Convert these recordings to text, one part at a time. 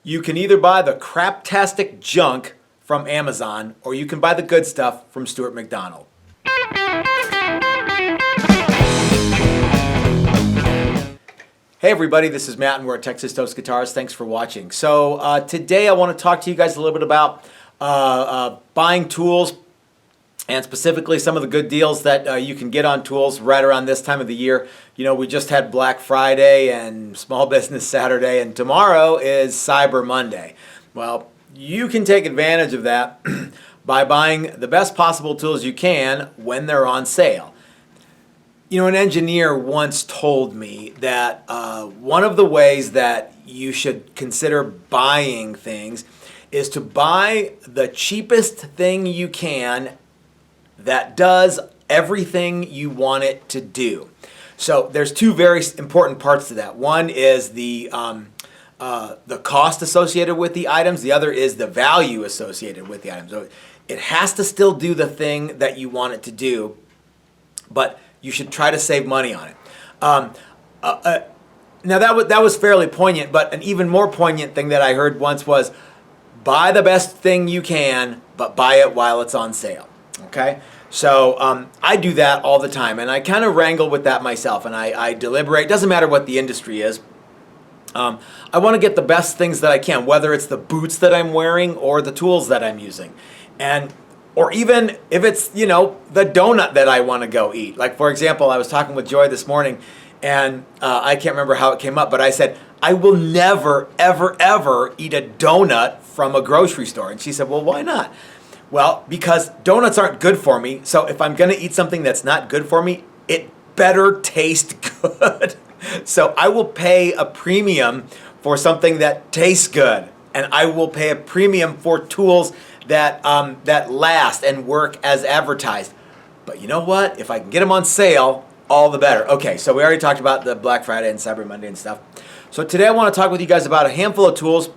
You can either buy the craptastic junk from Amazon or you can buy the good stuff from Stuart McDonald. Hey everybody, this is Matt and we're at Texas Toast Guitars. Thanks for watching. So today I want to talk to you guys a little bit about buying tools and specifically some of the good deals that you can get on tools right around this time of the year. You know, we just had Black Friday and Small Business Saturday, and tomorrow is Cyber Monday. Well, you can take advantage of that by buying the best possible tools you can when they're on sale. You know, an engineer once told me that one of the ways that you should consider buying things is to buy the cheapest thing you can that does everything you want it to do. So there's two very important parts to that. One is the cost associated with the items. The other is the value associated with the items. So it has to still do the thing that you want it to do, but you should try to save money on it. Now that was fairly poignant, but an even more poignant thing that I heard once was buy the best thing you can, but buy it while it's on sale. Okay, so I do that all the time, and I kind of wrangle with that myself, and I deliberate. It doesn't matter what the industry is. I want to get the best things that I can, whether it's the boots that I'm wearing or the tools that I'm using, or even if it's, you know, the donut that I want to go eat. Like, for example, I was talking with Joy this morning, and I can't remember how it came up, but I said, I will never, ever, ever eat a donut from a grocery store. And she said, well, why not? Well, because donuts aren't good for me, so if I'm going to eat something that's not good for me, it better taste good. So I will pay a premium for something that tastes good, and I will pay a premium for tools that last and work as advertised. But you know what? If I can get them on sale, all the better. Okay, so we already talked about the Black Friday and Cyber Monday and stuff. So today I want to talk with you guys about a handful of tools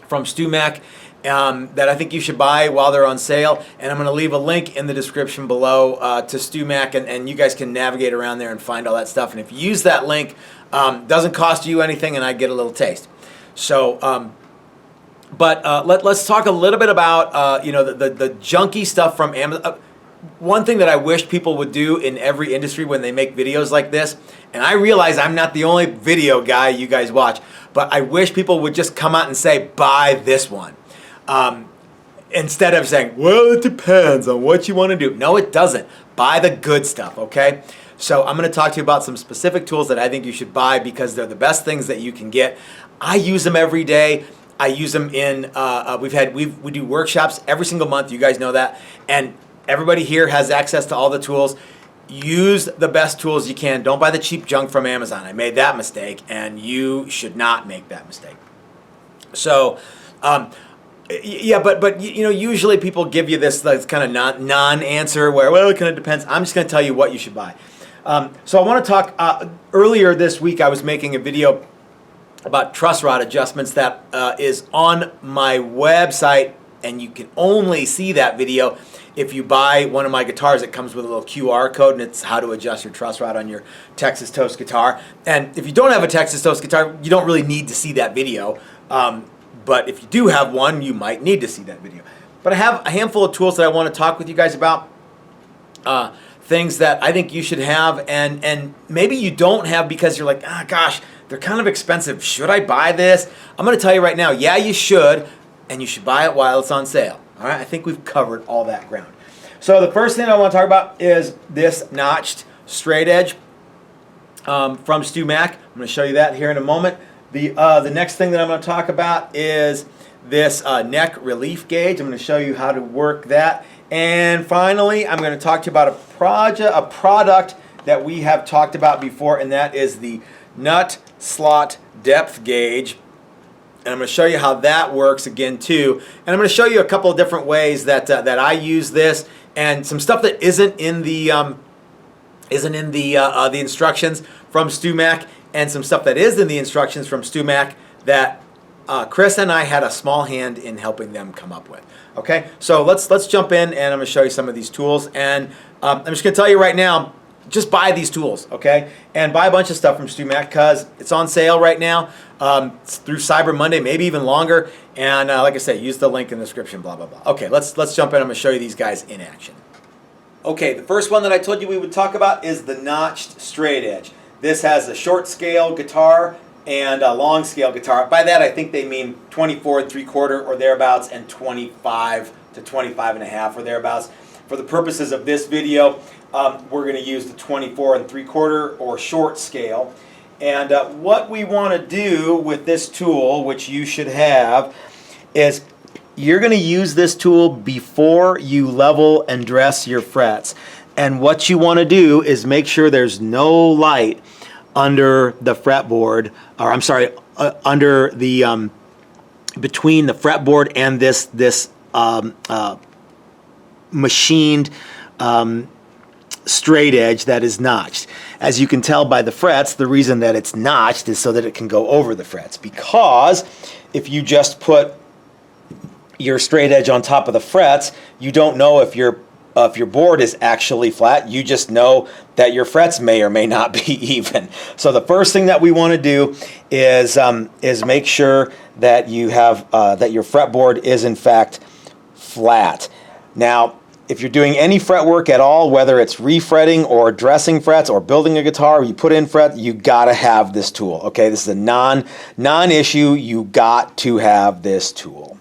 from StewMac that I think you should buy while they're on sale, and I'm going to leave a link in the description below to StewMac, and you guys can navigate around there and find all that stuff. And if you use that link, doesn't cost you anything, and I get a little taste. So, let's talk a little bit about the junky stuff from Amazon. One thing that I wish people would do in every industry when they make videos like this, and I realize I'm not the only video guy you guys watch, but I wish people would just come out and say, buy this one. Instead of saying, well, it depends on what you want to do. No, it doesn't. Buy the good stuff, okay? So I'm going to talk to you about some specific tools that I think you should buy because they're the best things that you can get. I use them every day. I use them in, we do workshops every single month. You guys know that. And everybody here has access to all the tools. Use the best tools you can. Don't buy the cheap junk from Amazon. I made that mistake, and you should not make that mistake. So, yeah, but you know, usually people give you this kind of non-answer where, well, it kind of depends. I'm just going to tell you what you should buy. So I want to talk, earlier this week I was making a video about truss rod adjustments that is on my website, and you can only see that video if you buy one of my guitars. It comes with a little QR code, and it's how to adjust your truss rod on your Texas Toast guitar. And if you don't have a Texas Toast guitar, you don't really need to see that video. But if you do have one, you might need to see that video. But I have a handful of tools that I want to talk with you guys about. Things that I think you should have, and maybe you don't have because you're like, gosh, they're kind of expensive. Should I buy this? I'm going to tell you right now, yeah, you should, and you should buy it while it's on sale. All right, I think we've covered all that ground. So the first thing I want to talk about is this notched straight edge from StewMac. I'm going to show you that here in a moment. The next thing that I'm going to talk about is this neck relief gauge. I'm going to show you how to work that. And finally, I'm going to talk to you about a product that we have talked about before, and that is the nut slot depth gauge. And I'm going to show you how that works again too. And I'm going to show you a couple of different ways that I use this, and some stuff that isn't in the instructions from StewMac, and some stuff that is in the instructions from StewMac that Chris and I had a small hand in helping them come up with. Okay, so let's jump in, and I'm going to show you some of these tools. And I'm just going to tell you right now, just buy these tools, okay? And buy a bunch of stuff from StewMac because it's on sale right now. It's through Cyber Monday, maybe even longer. And like I said, use the link in the description, blah, blah, blah. Okay, let's jump in. I'm going to show you these guys in action. Okay, the first one that I told you we would talk about is the notched straight edge. This has a short scale guitar and a long scale guitar. By that, I think they mean 24 3/4 or thereabouts and 25 to 25 and a half or thereabouts. For the purposes of this video, we're going to use the 24 3/4 or short scale. And what we want to do with this tool, which you should have, is you're going to use this tool before you level and dress your frets. And what you want to do is make sure there's no light under the fretboard, or I'm sorry, under the between the fretboard and this machined straight edge that is notched. As you can tell by the frets, the reason that it's notched is so that it can go over the frets. Because if you just put your straight edge on top of the frets, you don't know if your board is actually flat. You just know that your frets may or may not be even. So the first thing that we want to do is make sure that you have that your fretboard is in fact flat. Now, if you're doing any fret work at all, whether it's refretting or dressing frets or building a guitar, you put in fret, you gotta have this tool. Okay, this is a non-issue. You got to have this tool.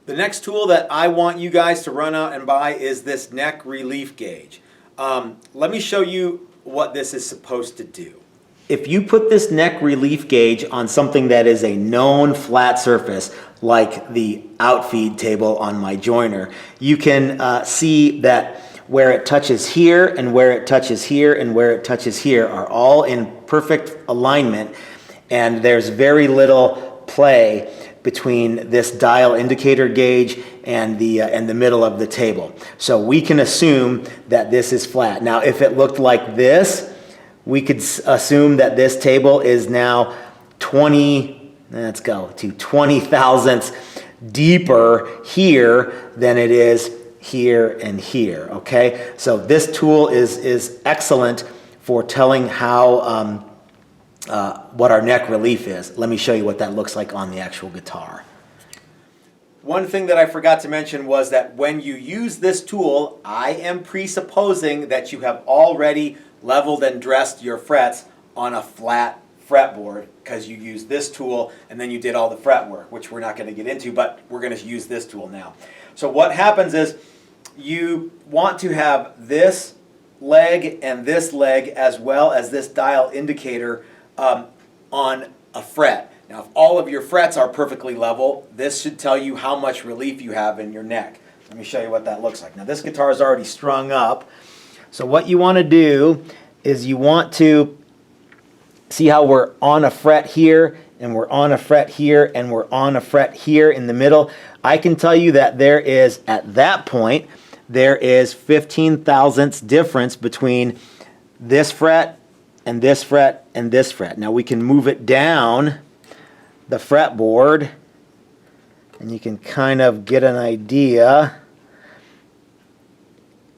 The next tool that I want you guys to run out and buy is this neck relief gauge. Let me show you what this is supposed to do. If you put this neck relief gauge on something that is a known flat surface, like the outfeed table on my joiner, you can see that where it touches here and where it touches here and where it touches here are all in perfect alignment, and there's very little play between this dial indicator gauge and the middle of the table. So we can assume that this is flat. Now, if it looked like this, we could assume that this table is now 20 thousandths deeper here than it is here and here, okay? So this tool is excellent for telling how what our neck relief is. Let me show you what that looks like on the actual guitar. One thing that I forgot to mention was that when you use this tool, I am presupposing that you have already leveled and dressed your frets on a flat fretboard, because you use this tool and then you did all the fret work, which we're not going to get into, but we're going to use this tool now. So what happens is you want to have this leg and this leg as well as this dial indicator on a fret. Now, if all of your frets are perfectly level, this should tell you how much relief you have in your neck. Let me show you what that looks like. Now, this guitar is already strung up. So what you want to do is you want to see how we're on a fret here, and we're on a fret here, and we're on a fret here in the middle. I can tell you that there is, at that point, there is 15 thousandths difference between this fret and this fret and this fret. Now we can move it down the fretboard, and you can kind of get an idea.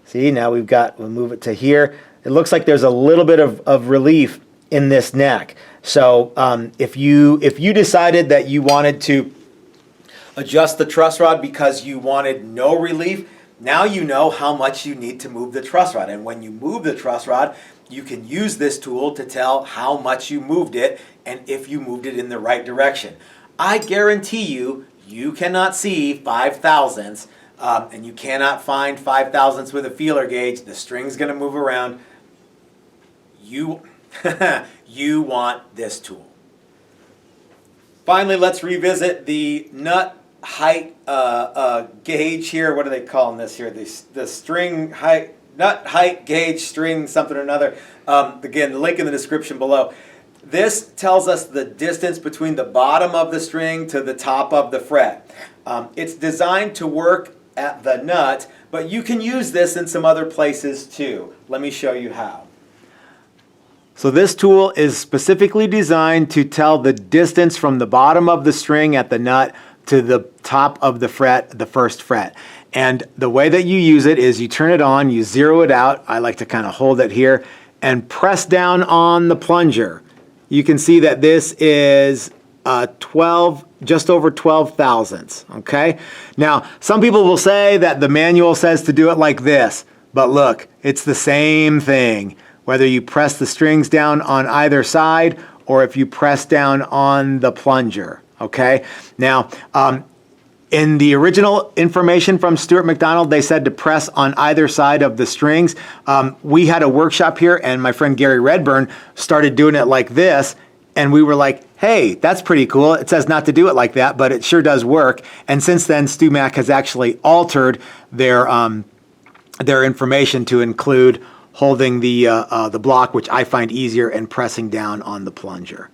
See, now we'll move it to here. It looks like there's a little bit of relief in this neck. So if you decided that you wanted to adjust the truss rod because you wanted no relief, now you know how much you need to move the truss rod. And when you move the truss rod, you can use this tool to tell how much you moved it and if you moved it in the right direction. I guarantee you, you cannot see 5 thousandths and you cannot find 5 thousandths with a feeler gauge. The string's going to move around. You want this tool. Finally, let's revisit the nut height gauge here. What are they calling this here? The string height, nut height gauge, string something or another. Again, the link in the description below. This tells us the distance between the bottom of the string to the top of the fret. It's designed to work at the nut, but you can use this in some other places too. Let me show you how. So this tool is specifically designed to tell the distance from the bottom of the string at the nut to the top of the fret, the first fret. And the way that you use it is you turn it on, you zero it out. I like to kind of hold it here, and press down on the plunger, you can see that this is 12, just over 12 thousandths, okay? Now, some people will say that the manual says to do it like this, but look, it's the same thing, whether you press the strings down on either side or if you press down on the plunger, okay? Now, in the original information from Stuart McDonald, they said to press on either side of the strings. We had a workshop here, and my friend Gary Redburn started doing it like this, and we were like, hey, that's pretty cool. It says not to do it like that, but it sure does work. And since then, StewMac has actually altered their information to include holding the block, which I find easier, and pressing down on the plunger.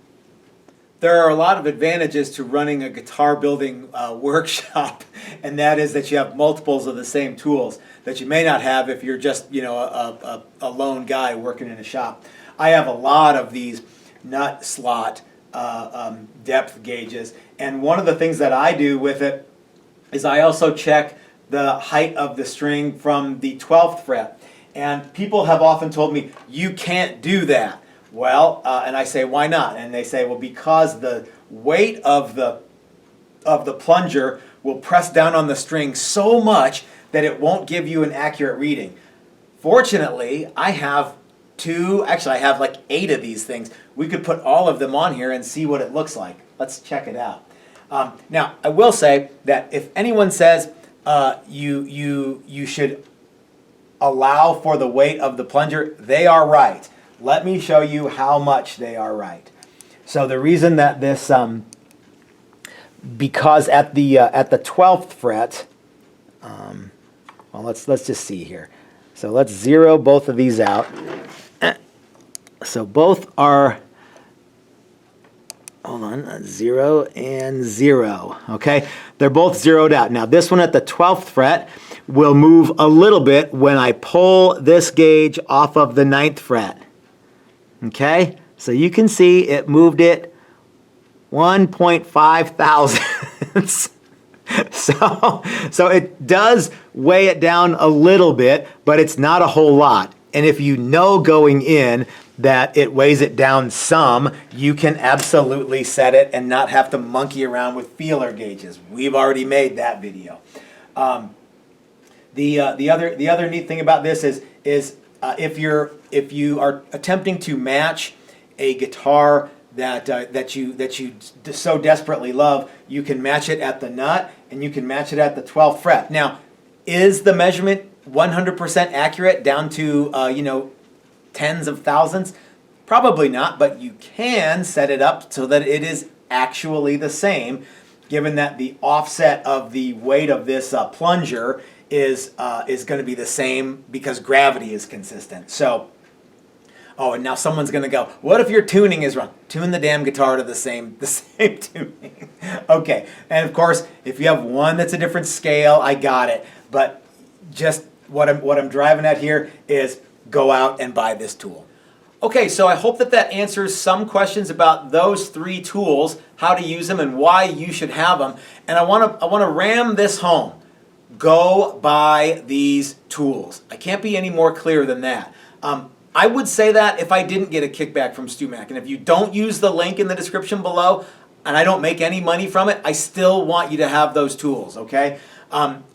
There are a lot of advantages to running a guitar building workshop, and that is that you have multiples of the same tools that you may not have if you're just, you know, a lone guy working in a shop. I have a lot of these nut slot depth gauges, and one of the things that I do with it is I also check the height of the string from the 12th fret, and people have often told me, you can't do that. Well, and I say, why not? And they say, well, because the weight of the plunger will press down on the string so much that it won't give you an accurate reading. Fortunately, I have I have like 8 of these things. We could put all of them on here and see what it looks like. Let's check it out. Now, I will say that if anyone says you should allow for the weight of the plunger, they are right. Let me show you how much they are right. So the reason that this, because at the 12th fret, well, let's just see here. So let's zero both of these out. So both are, hold on, 0 and 0. Okay, they're both zeroed out. Now this one at the 12th fret will move a little bit when I pull this gauge off of the 9th fret. Okay, so you can see it moved it 1.5 thousandths. So it does weigh it down a little bit, but it's not a whole lot. And if you know going in that it weighs it down some, you can absolutely set it and not have to monkey around with feeler gauges. We've already made that video. The other neat thing about this is if you are attempting to match a guitar that you so desperately love, you can match it at the nut and you can match it at the 12th fret. Now, is the measurement 100% accurate down to tens of thousandths? Probably not, but you can set it up so that it is actually the same, given that the offset of the weight of this plunger is going to be the same because gravity is consistent. So, oh, and now someone's going to go, what if your tuning is wrong? Tune the damn guitar to the same tuning. Okay, and of course, if you have one that's a different scale, I got it. But just what I'm driving at here is go out and buy this tool. Okay, so I hope that answers some questions about those 3 tools, how to use them, and why you should have them. And I want to ram this home. Go buy these tools. I can't be any more clear than that. I would say that if I didn't get a kickback from StewMac, and if you don't use the link in the description below, and I don't make any money from it, I still want you to have those tools, okay?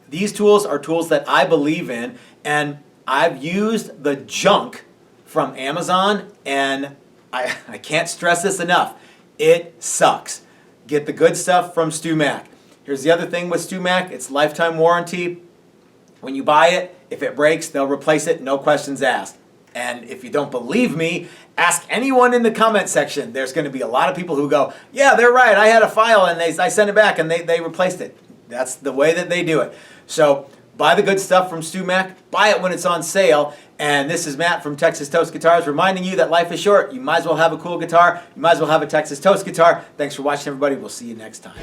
These tools are tools that I believe in, and I've used the junk from Amazon, and I can't stress this enough. It sucks. Get the good stuff from StewMac. Here's the other thing with StewMac. It's lifetime warranty. When you buy it, if it breaks, they'll replace it, no questions asked. And if you don't believe me, ask anyone in the comment section. There's going to be a lot of people who go, yeah, they're right. I had a file and I sent it back and they replaced it. That's the way that they do it. So buy the good stuff from StewMac. Buy it when it's on sale. And this is Matt from Texas Toast Guitars reminding you that life is short. You might as well have a cool guitar. You might as well have a Texas Toast guitar. Thanks for watching, everybody. We'll see you next time.